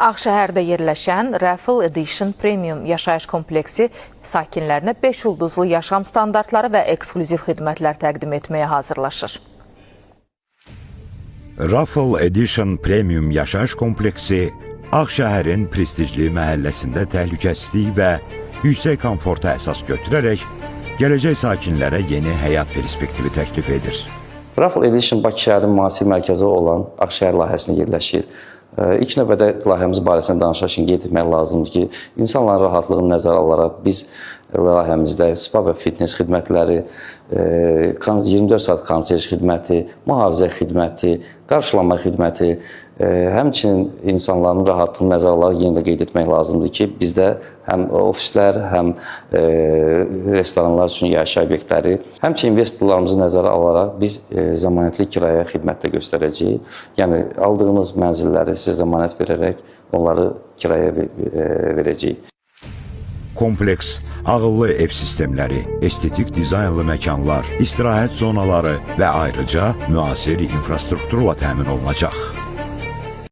Ağşəhərdə yerləşən Raffle Edition Premium yaşayış kompleksi sakinlərinə 5 ulduzlu yaşam standartları və eksklüziv xidmətlər təqdim etməyə hazırlaşır. Raffle Edition Premium yaşayış kompleksi Ağşəhərin prestijli məhəlləsində təhlükəsizlik və yüksək komforta əsas götürərək gələcək sakinlərə yeni həyat perspektivi təklif edir. Raffle Edition Bakı şəhərinin müasir mərkəzi olan Ağşəhər layihəsində yerləşir. İlk növbədə layihəmiz barəsində danışarkən qeyd etmək lazımdır ki, insanların rahatlığını nəzərə alaraq biz layihəmizdə spa və fitness xidmətləri, 24 saat konserj xidməti, mühafizə xidməti, qarşılama xidməti, həmçinin insanların rahatlığını nəzərə alaraq yenə də qeyd etmək lazımdır ki, bizdə həm ofislər, həm restoranlar üçün yaşayış obyektləri, həmçinin investorlarımızı nəzərə alaraq biz zəmanətli kirayə xidmətdə göstərəcəyik. Yəni, aldığınız mənzilləri sizə zəmanət verərək onları kiraya verəcəyik. Kompleks, ağıllı ev sistemləri, estetik dizaynlı məkanlar, istirahət zonaları və ayrıca müasir infrastrukturla təmin olunacaq.